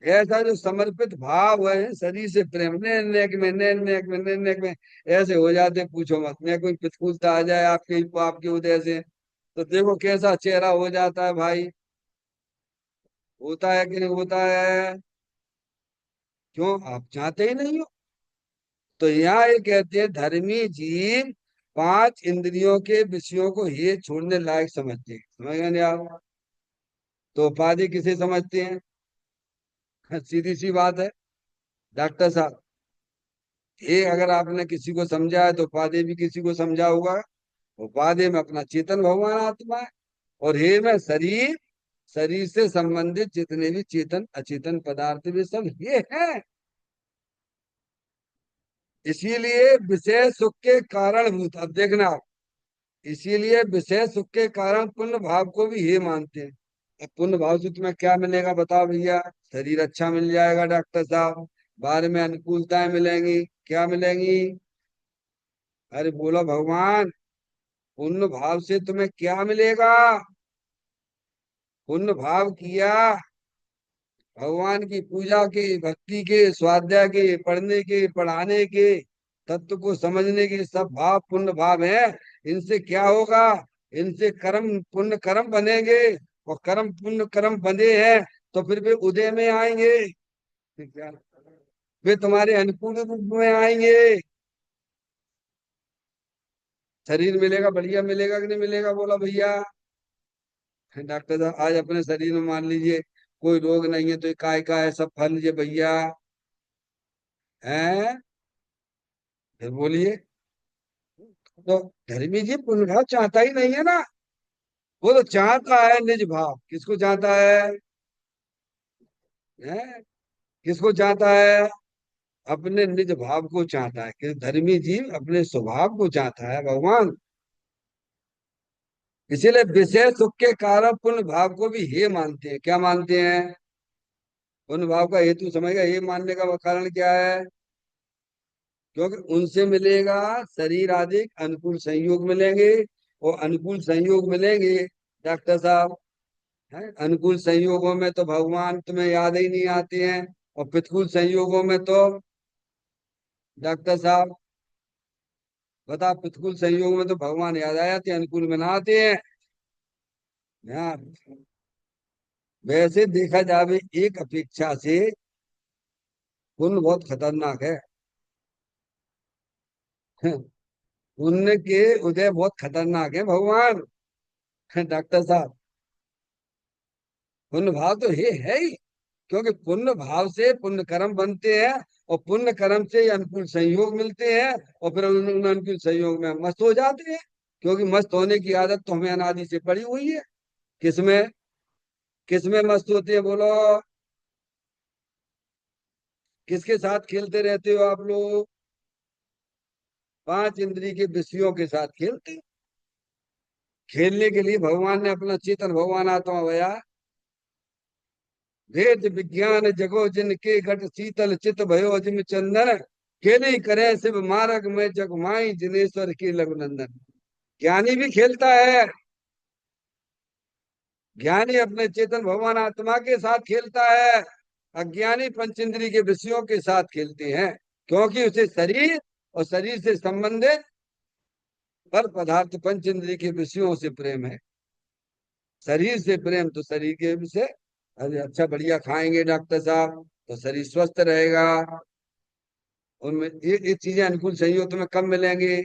ऐसा जो समर्पित भाव है। शरीर से प्रेम, नेक में नेक में नेक में ऐसे हो जाते पूछो मत। मैं कोई पितकुलता आ जाए आपके उदय से तो देखो कैसा चेहरा हो जाता है भाई। होता है कि नहीं होता है? क्यों आप चाहते ही नहीं हो? तो यहाँ ये कहते हैं धर्मी जीव पांच इंद्रियों के विषयों को ही छोड़ने लायक समझते हैं। समझ गए नहीं आप? तो उपाधि किसे समझते हैं? सीधी सी बात है डॉक्टर साहब। एक अगर आपने किसी को समझा है तो उपाधि भी किसी को समझा होगा। उपाधि में अपना चेतन भगवान आत्मा है। और हे में शरीर, शरीर से संबंधित जितने भी चेतन अचेतन पदार्थ भी सब ये हैं। इसीलिए विषय सुख के कारण भूत, अब देखना आप, इसीलिए विषय सुख के कारण पुण्य भाव को भी ये मानते हैं। अब पुण्य भाव से तुम्हें क्या मिलेगा बताओ भैया? शरीर अच्छा मिल जाएगा डॉक्टर साहब, बाहर में अनुकूलताएं मिलेंगी। क्या मिलेंगी? अरे बोलो भगवान, पुण्य भाव से तुम्हें क्या मिलेगा? पुण्य भाव किया, भगवान की पूजा के, भक्ति के, स्वाध्याय के, पढ़ने के, पढ़ाने के, तत्व को समझने के, सब भाव पुण्य भाव है। इनसे क्या होगा? इनसे कर्म पुण्य कर्म बनेंगे। और कर्म पुण्य कर्म बने हैं तो फिर वे उदय में आएंगे। क्या? वे तुम्हारे अनुकूल रूप में आएंगे। शरीर मिलेगा, बढ़िया मिलेगा कि नहीं मिलेगा बोला भैया? डॉक्टर साहब आज अपने शरीर में मान लीजिए कोई रोग नहीं है तो ये काय का है, सब फल लीजिए भैया। हैं? फिर बोलिए। तो धर्मी जी पुण्य भाव चाहता ही नहीं है ना। वो तो चाहता है निज भाव। किसको चाहता है? हैं? किसको चाहता है? अपने निज भाव को चाहता है। कि धर्मी जीव अपने स्वभाव को चाहता है भगवान। इसीलिए विषय सुख के कारण पुण्य भाव को भी हे मानते हैं। क्या मानते हैं? पुण्य भाव का हेतु समझेगा, ये मानने का कारण क्या है? क्योंकि उनसे मिलेगा शरीर आदि अनुकूल संयोग मिलेंगे। और अनुकूल संयोग मिलेंगे डॉक्टर साहब, है अनुकूल संयोगों में तो भगवान तुम्हें याद ही नहीं आते हैं। और प्रतिकूल संयोगों में तो डॉक्टर साहब बता, प्रतिकूल संयोग में तो भगवान याद आ जाते हैं, अनुकूल में ना आते हैं। हाँ, वैसे देखा जावे एक अपेक्षा से पुण्य बहुत खतरनाक है। पुण्य के उदय बहुत खतरनाक है भगवान। डॉक्टर साहब पुण्य भाव तो ये है ही। क्योंकि पुण्य भाव से पुण्य कर्म बनते हैं। और पुण्य कर्म से ये अनुकूल संयोग मिलते हैं। और फिर उन अनुकूल संयोग में मस्त हो जाते हैं। क्योंकि मस्त होने की आदत तो हमें अनादि से पड़ी हुई है। किसमें? किसमें मस्त होते हैं बोलो? किसके साथ खेलते रहते हो आप लोग? पांच इंद्री के विषयों के साथ खेलते हैं। खेलने के लिए भगवान ने अपना चेतन भगवान आत्मा भया। वेद विज्ञान जगो जिनके घट शीतल चित भयो अजिम चंदन। खेली करे शिव मार्ग में जगमाई जिनेश्वर की लघुनंदन। ज्ञानी भी खेलता है। ज्ञानी अपने चेतन भगवान आत्मा के साथ खेलता है। अज्ञानी पंचेंद्रिय के विषयों के साथ खेलते हैं। क्योंकि उसे शरीर और शरीर से संबंधित पर पदार्थ पंचेंद्रिय के विषयों से प्रेम है। शरीर से प्रेम तो शरीर के विषय। अरे अच्छा बढ़िया खाएंगे डॉक्टर साहब तो शरीर स्वस्थ रहेगा। उनमें ये चीजें अनुकूल संयोग तुम्हें कब मिलेंगे?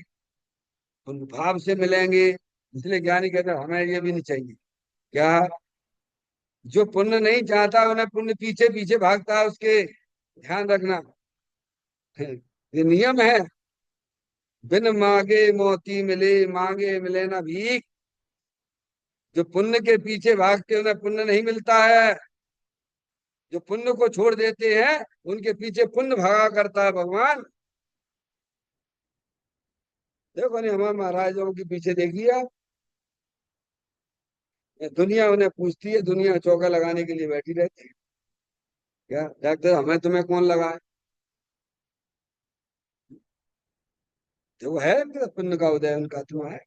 उन भाव से मिलेंगे। इसलिए ज्ञानी कहते हैं हमें ये भी नहीं चाहिए। क्या? जो पुण्य नहीं चाहता उन्हें पुण्य पीछे पीछे भागता है उसके। ध्यान रखना, ये नियम है। बिन मांगे मोती मिले, मांगे मिले ना भीख। जो पुण्य के पीछे भागते उन्हें पुण्य नहीं मिलता है। जो पुण्य को छोड़ देते हैं उनके पीछे पुण्य भागा करता है भगवान। देखो नहीं हमारे महाराजाओं के पीछे देखिए आप। दुनिया उन्हें पूछती है, दुनिया चौका लगाने के लिए बैठी रहती है। क्या डॉक्टर, हमें तुम्हें कौन लगाए? तो वो है पुण्य का उदय, उनका आत्मा है।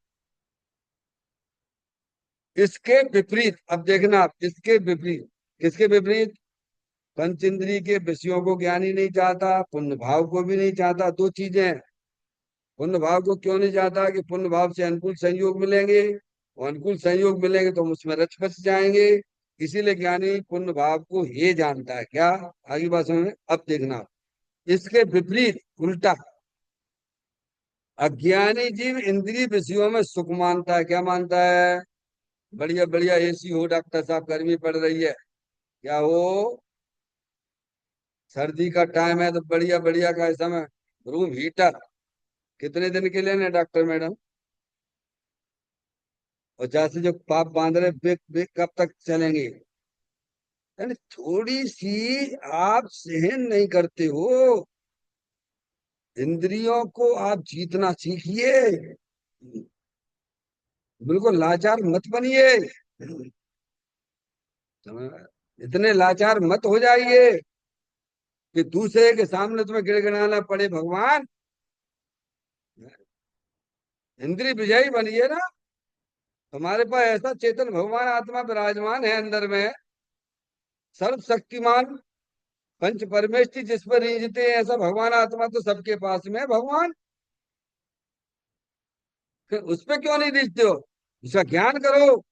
इसके विपरीत अब देखना आप, इसके विपरीत। किसके विपरीत? पंच इंद्रिय के विषयों को ज्ञानी नहीं चाहता, पुण्य भाव को भी नहीं चाहता। दो चीजें हैं। पुण्य भाव को क्यों नहीं चाहता? कि पुण्य भाव से अनुकूल संयोग मिलेंगे, और अनुकूल संयोग मिलेंगे तो हम उसमें रच बस जाएंगे। इसीलिए ज्ञानी पुण्य भाव को ये जानता है। क्या? आगे बात समझ में? अब देखना आप, इसके विपरीत उल्टा, अज्ञानी जीव इंद्रिय विषयों में सुख मानता है। क्या मानता है? बढ़िया बढ़िया एसी हो डॉक्टर साहब, गर्मी पड़ रही है, क्या हो, सर्दी का टाइम है तो बढ़िया बढ़िया का इस समय रूम हीटर। कितने दिन के लिए ना डॉक्टर मैडम? और जैसे जो पाप बांध रहे वे कब तक चलेंगे? यानी थोड़ी सी आप सहन नहीं करते हो, इंद्रियों को आप जीतना सीखिए। बिल्कुल लाचार मत बनिए। इतने लाचार मत हो जाइए कि दूसरे के सामने तुम्हें गिड़गिड़ाना पड़े। भगवान, इंद्रिय विजयी बनिए ना। तुम्हारे पास ऐसा चेतन भगवान आत्मा विराजमान है अंदर में, सर्वशक्तिमान पंच परमेष्टि जिस पर रीझते हैं, ऐसा भगवान आत्मा तो सबके पास में है। भगवान, फिर उस पर क्यों नहीं रीझते हो? उसका ज्ञान करो,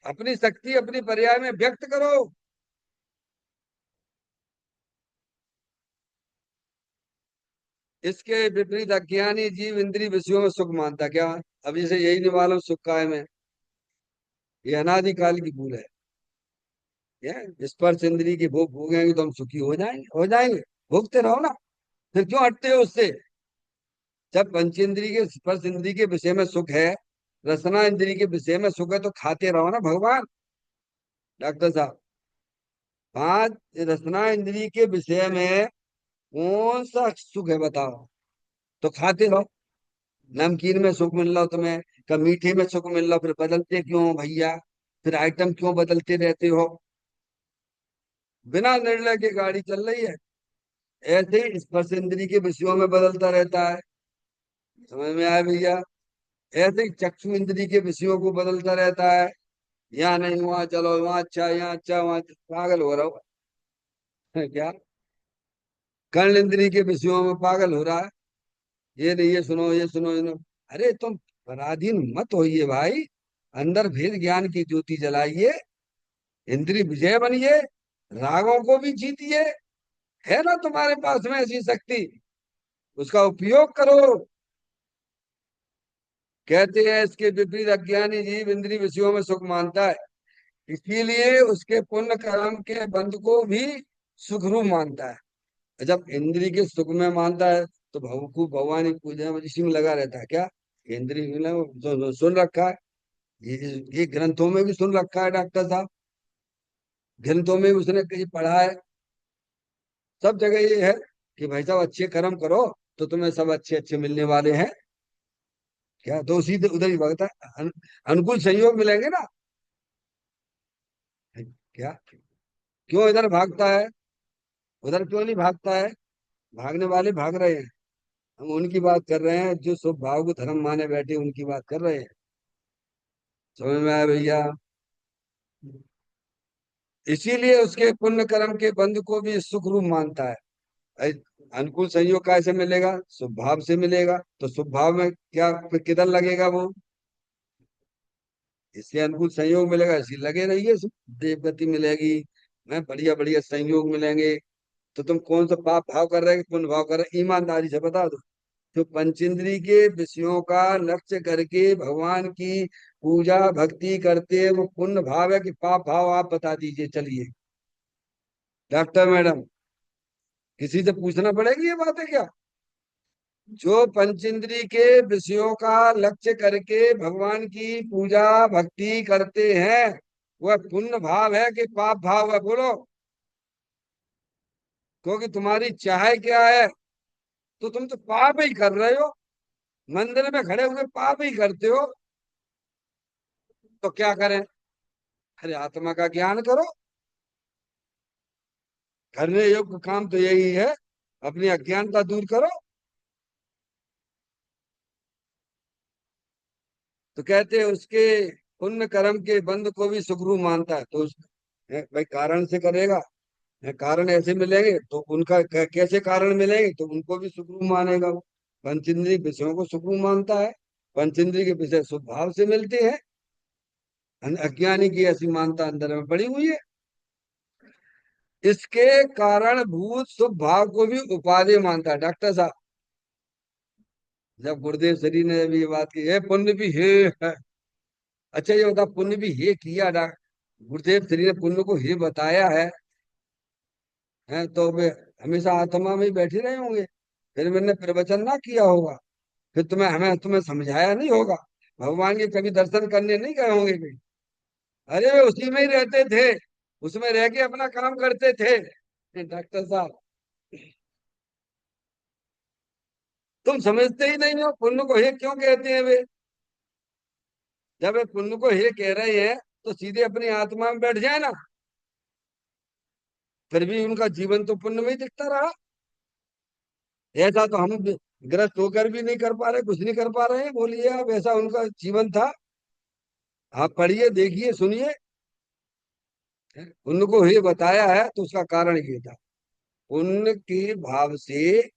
अपनी शक्ति अपनी पर्याय में व्यक्त करो। इसके विपरीत अज्ञानी जीव इंद्रिय विषयों में सुख मानता है। क्या? अब जैसे यही नहीं मालूम सुख काय में, ये अनादिकाल की भूल है। स्पर्श इंद्रिय की भोग भोगेंगे तो हम सुखी हो जाएंगे, हो जाएंगे। भोगते रहो ना, फिर क्यों हटते हो उससे? जब पंचेंद्रिय के स्पर्श इंद्रिय के विषय में सुख है, रसना इंद्रिय के विषय में सुख है, तो खाते रहो ना भगवान। डॉक्टर साहब, पांच रसना इंद्रिय के विषय में कौन सा सुख है बताओ? तो खाते रहो। नमकीन में सुख मिल रहा हो तुम्हें, कब मीठे में सुख मिल रहा हो, फिर बदलते क्यों हो भैया? फिर आइटम क्यों बदलते रहते हो? बिना निर्णय के गाड़ी चल रही है। ऐसे ही स्पर्श इंद्रिय के विषयों में बदलता रहता है। समझ में आया भैया? ऐसे ही चक्षु इंद्रिय के विषयों को बदलता रहता है। यहाँ नहीं, वहां चलो, वहां अच्छा, यहाँ अच्छा, वहां अच्छा। पागल हो रहा हो क्या? कर्ण इंद्रिय के विषयों में पागल हो रहा है। ये नहीं, ये सुनो, ये सुनो, ये सुनो। अरे तुम पराधीन मत होइए भाई, अंदर भेद ज्ञान की ज्योति जलाइए, इंद्रिय विजय बनिए, रागों को भी जीतिए। है ना तुम्हारे पास में ऐसी शक्ति, उसका उपयोग करो। कहते हैं इसके विपरीत अज्ञानी जीव इंद्रिय विषयों में सुख मानता है, इसीलिए उसके पुण्य कर्म के बंध को भी सुख रूप मानता है। जब इंद्रिय के सुख में मानता है तो खूब भगवान की पूजा में इसी में लगा रहता है। क्या? इंद्रिय जो सुन रखा है, ये ग्रंथों में भी सुन रखा है डॉक्टर साहब, ग्रंथों में भी उसने कहीं पढ़ा है। सब जगह ये है कि भाई साहब अच्छे कर्म करो तो तुम्हें सब अच्छे अच्छे मिलने वाले हैं। क्या? तो सीधे उधर ही भागता है, अनुकूल संयोग मिलेंगे ना। क्या? क्यों इधर भागता है? उधर क्यों नहीं भागता है? भागने वाले भाग रहे हैं। हम उनकी बात कर रहे हैं जो शुभ भाव को धर्म माने बैठे, उनकी बात कर रहे हैं। समझ में आया भैया? इसीलिए उसके पुण्य कर्म के बंध को भी सुख रूप मानता है। ऐ- अनुकूल संयोग कैसे मिलेगा? शुभ भाव से मिलेगा। तो शुभ भाव में क्या फिर किधर लगेगा वो? इससे अनुकूल संयोग मिलेगा, इसी लगे रहिए। देव गति मिलेगी, मैं बढ़िया बढ़िया संयोग मिलेंगे। तो तुम कौन सा पाप भाव कर रहे हो कि पुण्य भाव कर रहे हो? ईमानदारी से बता दो। जो पंचेंद्रिय के विषयों का लक्ष्य करके भगवान की पूजा भक्ति करते हैं, वो पुण्य भाव है कि पाप भाव? आप बता दीजिए चलिए डॉक्टर मैडम, किसी से पूछना पड़ेगी ये बात है क्या? जो पंचेंद्रिय के विषयों का लक्ष्य करके भगवान की पूजा भक्ति करते हैं, वह पुण्य भाव है कि पाप भाव है? बोलो। क्योंकि तुम्हारी चाह क्या है? तो तुम तो पाप ही कर रहे हो, मंदिर में खड़े हुए पाप ही करते हो। तो क्या करें? अरे आत्मा का ज्ञान करो। करने योग्य काम तो यही है, अपनी अज्ञानता दूर करो। तो कहते हैं उसके पुण्य कर्म के बंद को भी सुखरू मानता है, तो भाई कारण से करेगा, कारण ऐसे मिलेंगे तो उनका कैसे कारण मिलेंगे, तो उनको भी सुखरू मानेगा वो। पंचेंद्रिय विषयों को सुखरू मानता है, पंचेंद्रिय के विषय स्वभाव से मिलते हैं। अज्ञानी की ऐसी मानता अंदर में पड़ी हुई है। इसके कारण भूत शुभ भाव को भी उपादेय मानता है डॉक्टर साहब। जब गुरुदेव श्री ने भी ये बात की है, पुण्य भी है। अच्छा ये बता, पुण्य भी हे किया गुरुदेव श्री ने पुण्य को हे बताया है तो वे हमेशा आत्मा में ही बैठे रहे होंगे, फिर मैंने प्रवचन ना किया होगा, फिर तुम्हें समझाया नहीं होगा, भगवान के कभी दर्शन करने नहीं गए होंगे कहीं। अरे वे उसी में ही रहते थे, उसमें रह के अपना काम करते थे। डॉक्टर साहब तुम समझते ही नहीं हो पुण्य को हे क्यों कहते हैं वे। जब वे पुण्य को हे कह रहे हैं तो सीधे अपनी आत्मा में बैठ जाए ना, फिर भी उनका जीवन तो पुण्य में ही दिखता रहा। ऐसा तो हम ग्रस्त होकर भी नहीं कर पा रहे, कुछ नहीं कर पा रहे हैं, बोलिए आप, ऐसा उनका जीवन था। आप पढ़िए, देखिए, सुनिए। उनको ये बताया है तो उसका कारण ये था, उनके भाव से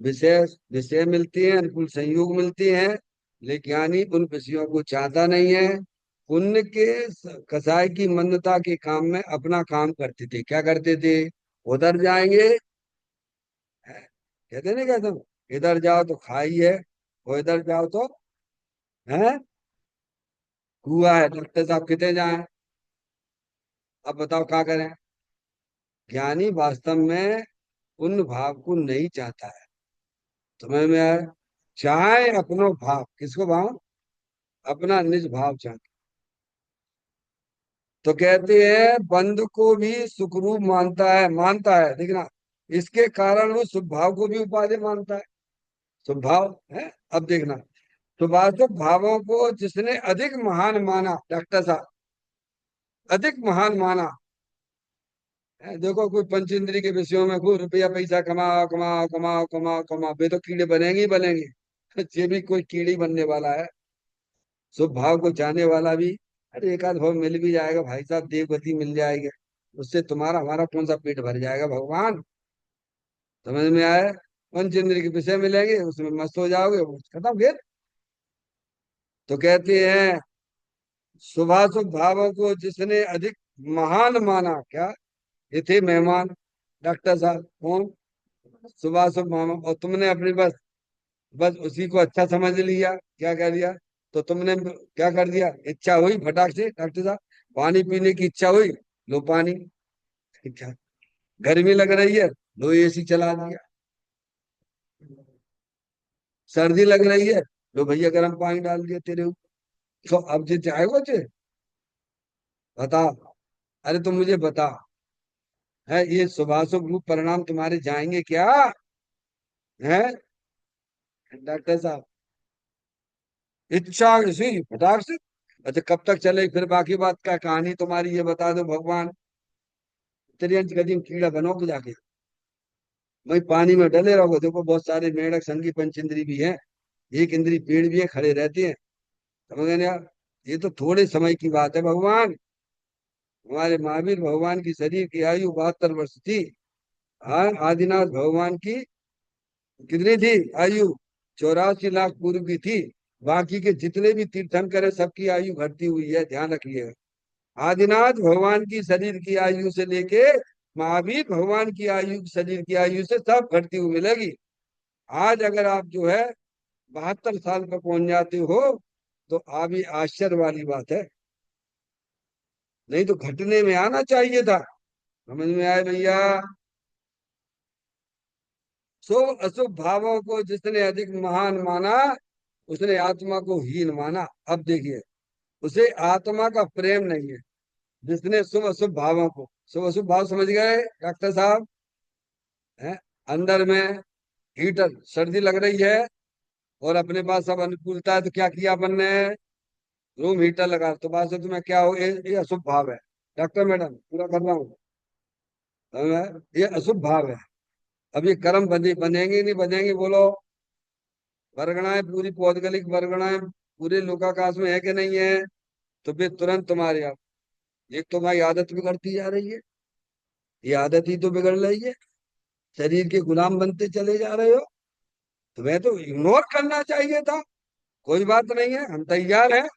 विषय विषय मिलते हैं, अनुकूल संयोग मिलते हैं, लेकिन ज्ञानी उन विषयों को चाहता नहीं है। पुण्य के कसाय की मंदता के काम में अपना काम करते थे, क्या करते थे, उधर जाएंगे, कहते नहीं कहते, इधर जाओ तो खाई है, और इधर जाओ तो है कुआ है, डॉक्टर साहब कितने जाए। अब बताओ क्या करें। ज्ञानी वास्तव में उन भाव को नहीं चाहता है, तुम्हें में आए, चाहे अपनो भाव, किसको भाव, अपना निज भाव चाहता। तो कहते हैं बंध को भी सुखरूप मानता है देखना, इसके कारण वो शुभ भाव को भी उपादेय मानता है। शुभ भाव है, अब देखना, शुभाशुभ भावों को जिसने अधिक महान माना डॉक्टर साहब, अधिक महान माना देखो कोई पंचेंद्री के विषयों में खूब रुपया पैसा कमाओ कमाओ कमाओ कमाओ कमाओ, वे तो कीड़े बनेंगे ही बनेंगे। ये भी कोई कीड़ी बनने वाला है। शुभ भाव को चाहने वाला भी, अरे एक आध भाव मिल भी जाएगा भाई साहब, देवगति मिल जाएगी, उससे तुम्हारा हमारा कौन सा पेट भर जाएगा भगवान। समझ में आए, पंचेंद्र के विषय मिलेंगे, उसमें मस्त हो जाओगे, वो खत्म फिर। तो कहते हैं शुभाशुभ भावों को जिसने अधिक महान माना, क्या ये थे मेहमान डॉक्टर साहब कौन, शुभाशुभ भावों, और तुमने अपनी बस बस उसी को अच्छा समझ लिया, क्या कर दिया, तो तुमने क्या कर दिया, इच्छा हुई फटाक से डॉक्टर साहब, पानी पीने की इच्छा हुई, लो पानी, क्या, गर्मी लग रही है, लो एसी चला दिया, सर्दी लग रही है, लो भैया गर्म पानी डाल दिया तेरे ऊपर। तो अब जो चाहेगा जे बता, अरे तुम मुझे बता, है ये शुभाशुभ रूप परिणाम तुम्हारे जाएंगे क्या, है डॉक्टर साहब, इच्छा इसी फटाक से। अच्छा कब तक चले फिर बाकी बात का कहानी तुम्हारी ये बता दो भगवान, त्रियंच कदीम कीड़ा बनोगे जाके, वही पानी में डले रहोगे। देखो बहुत सारे मेंढक संगी पंच इंद्री भी हैं, एक इंद्री पेड़ भी है, खड़े रहते हैं, समझ गए ना यार। ये तो थोड़े समय की बात है भगवान। हमारे महावीर भगवान की शरीर की आयु 72 वर्ष थी। हाँ आदिनाथ भगवान की कितनी थी आयु, 84 लाख पूर्व की थी। बाकी के जितने भी तीर्थंकर है सबकी आयु घटती हुई है, ध्यान रखिएगा। आदिनाथ भगवान की शरीर की आयु से लेके महावीर भगवान की आयु, शरीर की आयु से सब घटती हुई मिलेगी। आज अगर आप जो है 72 साल पर पहुंच जाते हो तो आप ही आश्चर्य वाली बात है, नहीं तो घटने में आना चाहिए था। समझ में आए भैया। शुभ अशुभ भावों को जिसने अधिक महान माना, उसने आत्मा को हीन माना। अब देखिए, उसे आत्मा का प्रेम नहीं है, जिसने शुभ अशुभ भावों को, शुभ अशुभ भाव समझ गए डॉक्टर साहब, है अंदर में हीटर, सर्दी लग रही है और अपने पास सब अनुकूलता है, तो क्या किया अपन ने, रूम हीटर लगा, तो बात से तुम्हें क्या हो, ये अशुभ भाव है। डॉक्टर मैडम पूरा कर रहा हूँ। ये अशुभ भाव है। अब ये कर्म बनेंगे नहीं बनेंगे बोलो। वर्गणाएं पूरी पौद्गलिक वर्गणाएं पूरे लोकाकाश में है कि नहीं है? तो फिर तुरंत तुम्हारे आप, एक तुम्हारी आदत बिगड़ती जा रही है। ये आदत ही तो बिगड़ रही है। शरीर के गुलाम बनते चले जा रहे हो। तुम्हें तो इग्नोर करना चाहिए था। कोई बात नहीं है, हम तैयार हैं।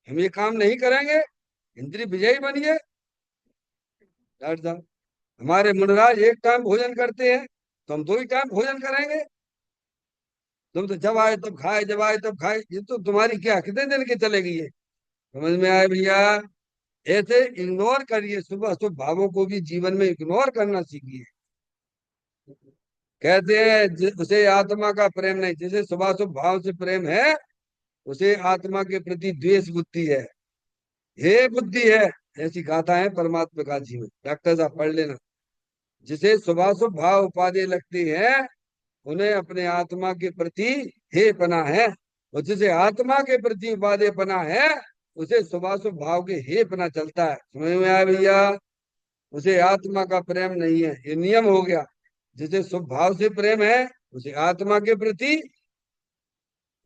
हम ये काम नहीं करेंगे। इंद्रिय विजयी बनिए। डॉक्टर साहब, हमारे मुनराज एक टाइम भोजन करते हैं, तो हम दो ही टाइम भोजन करेंगे। तुम तो जब आए तब खाए, जब आए तब खाए। ये तो तुम्हारी क्या कितने दिन की चलेगी ये? समझ में आए भैया? ऐसे इग्नोर करिए, सुबह शुभ भावों को भी जीवन में इग्नोर करना सीखिए। कहते हैं उसे आत्मा का प्रेम नहीं, जिसे शुभ शुभ भाव से प्रेम है उसे आत्मा के प्रति द्वेष बुद्धि है। हे बुद्धि है, ऐसी गाथा है परमात्मा का जी में। डॉक्टर साहब पढ़ लेना। जिसे शुभाशुभ भाव उपाधि लगती है उन्हें अपने आत्मा के प्रति हे पना है। और जिसे आत्मा के प्रति उपाधि पना है उसे शुभाशुभ भाव के हे पना चलता है। समझ में आया भैया? उसे आत्मा का प्रेम नहीं है, ये नियम हो गया। जिसे शुभ भाव से प्रेम है उसे आत्मा के प्रति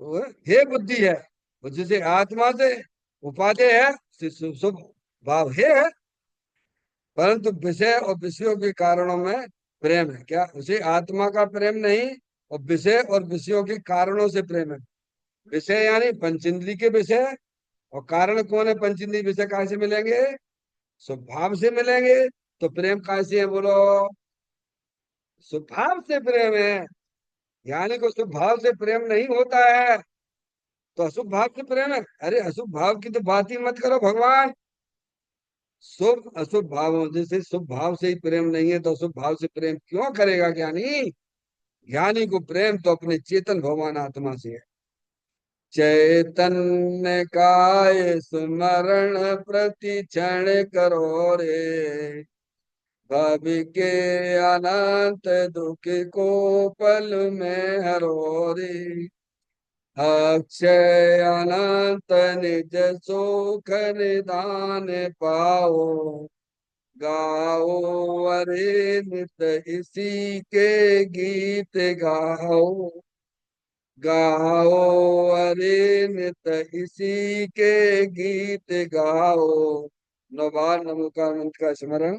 वो हे बुद्धि है। और जिसे आत्मा से उपादेय है उसे शुभ शुभ भाव हे है। परंतु विषय और विषयों के कारणों में प्रेम है। क्या उसे आत्मा का प्रेम नहीं, और विषय और विषयों के कारणों से प्रेम है। विषय यानी पंचेंद्री के विषय, और कारण कौन है? पंचेंद्री विषय कहाँ से मिलेंगे? स्वभाव से मिलेंगे। तो प्रेम कहाँ से है बोलो? स्वभाव से प्रेम है। यानी को शुभ भाव से प्रेम नहीं होता है, तो अशुभ भाव से प्रेम है। अरे अशुभ भाव की तो बात ही मत करो भगवान। शुभ अशुभ भावों जैसे शुभ भाव से ही प्रेम नहीं है तो अशुभ भाव से प्रेम क्यों करेगा ज्ञानी? ज्ञानी को प्रेम तो अपने चेतन भगवान आत्मा से है। चैतन्य काय स्मरण प्रति क्षण करो रे, भाभी के अनंत दुख को पल में हरो रे। अक्षय अनंत निज सुख निदान पाओ, गाओ अरे नित इसी के गीत गाओ। गाओ अरे नित इसी के गीत गाओ। 9 बार नमो का मंत्र का स्मरण।